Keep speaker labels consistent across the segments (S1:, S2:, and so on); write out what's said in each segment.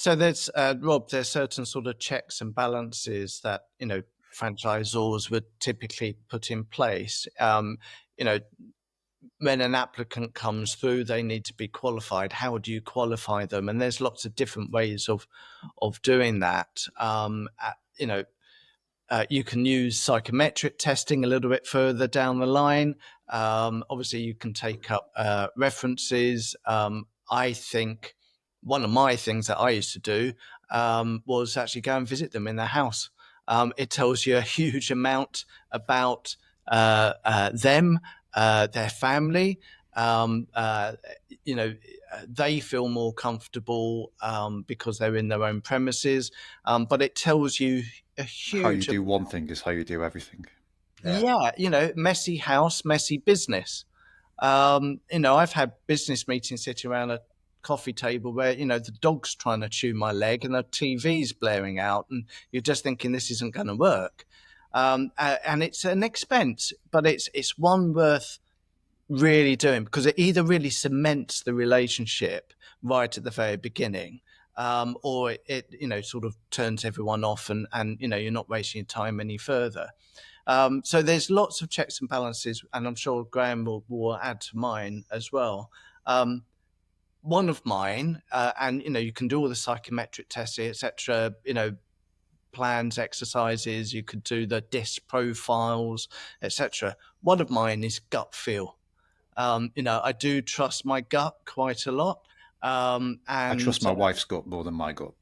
S1: So there's Rob, there's certain sort of checks and balances that franchisors would typically put in place. You know, when an applicant comes through, they need to be qualified. How do you qualify them? And there's lots of different ways of doing that. You can use psychometric testing a little bit further down the line. Obviously, you can take up references. I think one of my things that I used to do was actually go and visit them in their house. It tells you a huge amount about them, their family. Um, uh, they feel more comfortable because they're in their own premises. But it tells you a
S2: How you
S1: huge,
S2: do one thing is how you do everything.
S1: messy house, messy business. I've had business meetings sitting around a coffee table where, the dog's trying to chew my leg and the TV's blaring out, and you're just thinking this isn't going to work. And it's an expense, but it's one worth really doing because it either really cements the relationship right at the very beginning, or it sort of turns everyone off and you're not wasting your time any further. So there's lots of checks and balances, and I'm sure Graham will add to mine as well. One of mine, and you can do all the psychometric testing, etc. Plans, exercises. You could do the DISC profiles, etc. One of mine is gut feel. I do trust my gut quite a lot.
S2: I
S1: And
S2: trust my wife's gut more than my gut.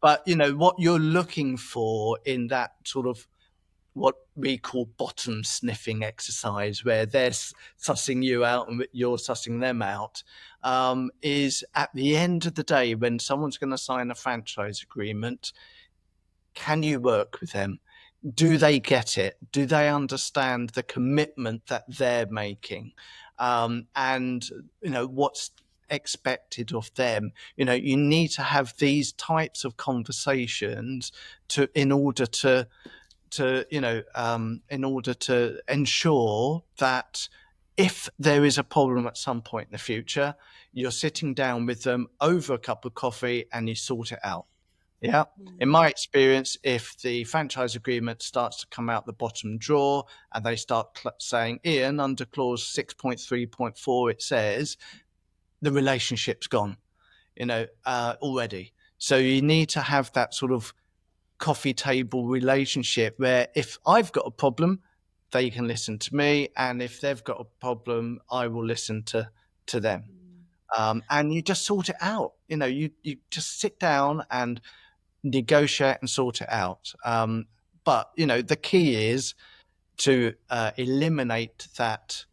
S1: But what you're looking for in that sort of what we call bottom sniffing exercise, where they're sussing you out and you're sussing them out, is at the end of the day, when someone's going to sign a franchise agreement, can you work with them? Do they get it? Do they understand the commitment that they're making? And what's expected of them? You need to have these types of conversations in order to ensure that if there is a problem at some point in the future, you're sitting down with them over a cup of coffee and you sort it out. Yeah. In my experience, if the franchise agreement starts to come out the bottom drawer and they start saying, Ian, under clause 6.3.4, it says the relationship's gone, already. So you need to have that sort of coffee table relationship where if I've got a problem, they can listen to me. And if they've got a problem, I will listen to them. And you just sort it out. You just sit down and negotiate and sort it out. But the key is to eliminate that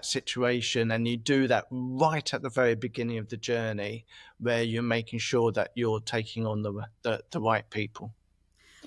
S1: situation, and you do that right at the very beginning of the journey, where you're making sure that you're taking on the right people.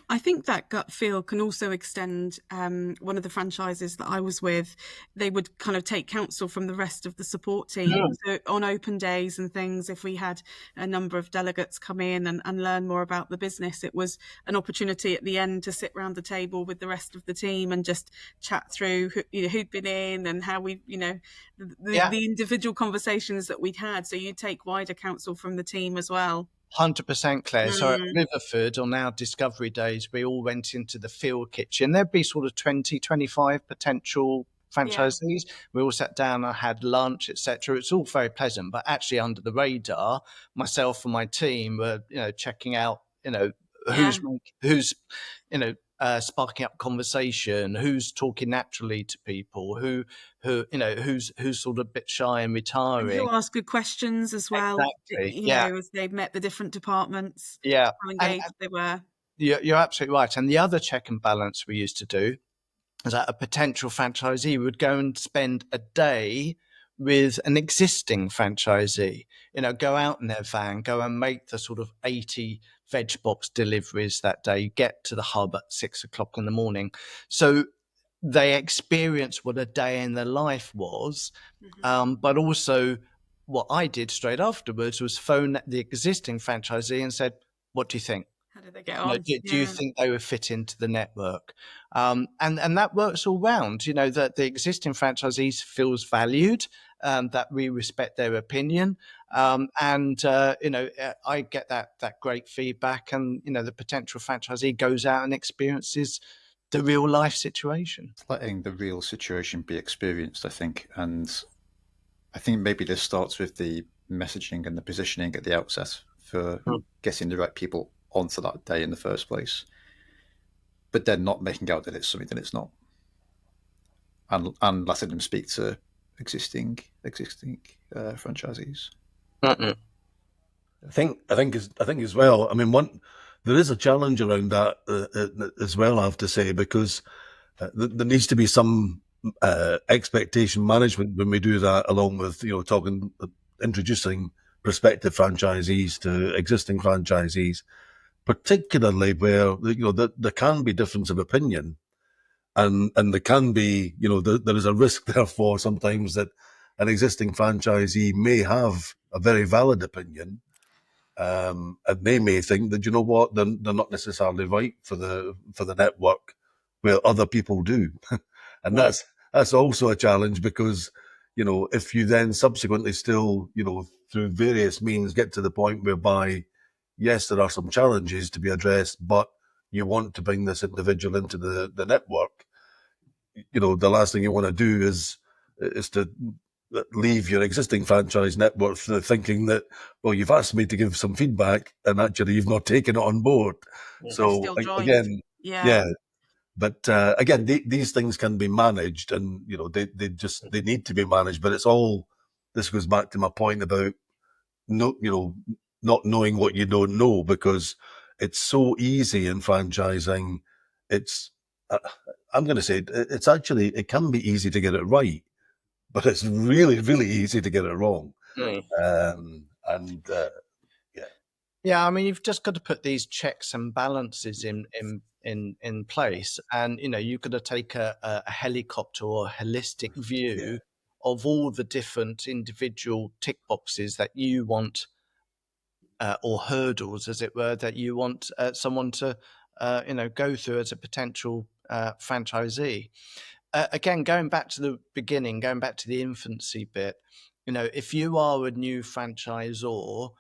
S3: I think that gut feel can also extend. One of the franchises that I was with, they would kind of take counsel from the rest of the support team. So on open days and things, if we had a number of delegates come in and learn more about the business, it was an opportunity at the end to sit around the table with the rest of the team and just chat through who'd been in and how we, the individual conversations that we'd had. So you take wider counsel from the team as well.
S1: 100%, Claire. So at Riverford, on our discovery days, we all went into the field kitchen. There'd be sort of 20, 25 potential franchisees. We all sat down and had lunch, etc. It's all very pleasant, but actually under the radar, myself and my team were, checking out, who's sparking up conversation, who's talking naturally to people, who's sort of a bit shy and retiring.
S3: And who ask good questions as well.
S1: Exactly.
S3: As they've met the different departments.
S1: Yeah.
S3: How engaged they were.
S1: You're absolutely right. And the other check and balance we used to do is that a potential franchisee would go and spend a day with an existing franchisee, go out in their van, go and make the sort of 80 veg box deliveries that day, get to the hub at 6 o'clock in the morning. So they experience what a day in their life was. But also what I did straight afterwards was phone the existing franchisee and said, what do you think?
S3: How did they get
S1: You know,
S3: on?
S1: do you
S3: Yeah.
S1: think they would fit into the network? And that works all round. You know, that the existing franchisees feels valued, that we respect their opinion, you know, I get that great feedback, and you know, the potential franchisee goes out and experiences the real life situation.
S2: Letting the real situation be experienced, I think, and I think maybe this starts with the messaging and the positioning at the outset for
S1: Mm.
S2: getting the right people onto that day in the first place, but then not making out that it's something that it's not, and letting them speak to existing franchisees.
S1: Mm-mm.
S4: I think as well. I mean, there is a challenge around that as well. I have to say, because there needs to be some expectation management when we do that, along with introducing prospective franchisees to existing franchisees, particularly where there can be difference of opinion, and there can be there is a risk therefore sometimes that an existing franchisee may have a very valid opinion, and they may think that what, they're not necessarily right for the network, where other people do, and
S1: Mm.
S4: that's also a challenge, because if you then subsequently still through various means get to the point whereby yes, there are some challenges to be addressed, but you want to bring this individual into the network, the last thing you want to do is to leave your existing franchise network thinking that, well, you've asked me to give some feedback and actually you've not taken it on board.
S1: Yeah.
S3: They've
S4: So
S3: still joined.
S4: again,
S3: Yeah.
S4: yeah, but again, these things can be managed, and they need to be managed. But this goes back to my point about not knowing what you don't know, because it's so easy in franchising. It's uh, I'm going to say it can be easy to get it right, but it's really, really easy to get it wrong.
S1: Mm.
S4: And yeah,
S1: Yeah, I mean, you've just got to put these checks and balances in place, and you know, you've got to take a helicopter or a holistic
S4: yeah,
S1: view of all the different individual tick boxes that you want, or hurdles, as it were, that you want someone to you know, go through as a potential franchisee. Again, going back to the beginning, going back to the infancy bit, you know, if you are a new franchisor,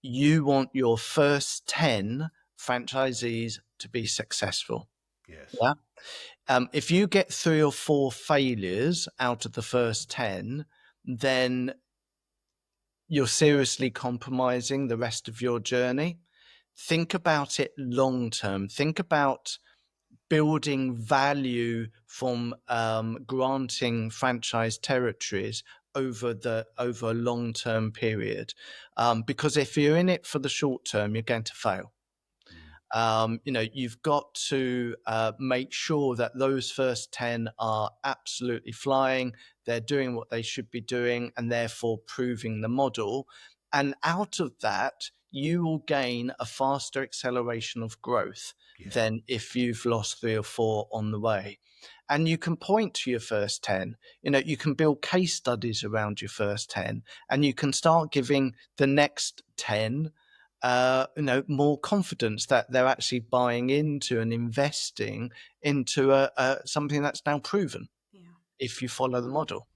S1: you want your first 10 franchisees to be successful.
S4: yes,
S1: Yeah. If you get 3 or 4 failures out of the first 10, then you're seriously compromising the rest of your journey. Think about it long term. Think about building value from granting franchise territories over a long term period, because if you're in it for the short term, you're going to fail. You know, you've got to make sure that those first 10 are absolutely flying, they're doing what they should be doing, and therefore proving the model. And out of that, you will gain a faster acceleration of growth
S4: yeah,
S1: than if you've lost 3 or 4 on the way. And you can point to your first 10, you know, you can build case studies around your first 10, and you can start giving the next 10 you know, more confidence that they're actually buying into and investing into something that's now proven
S3: Yeah.
S1: if you follow the model.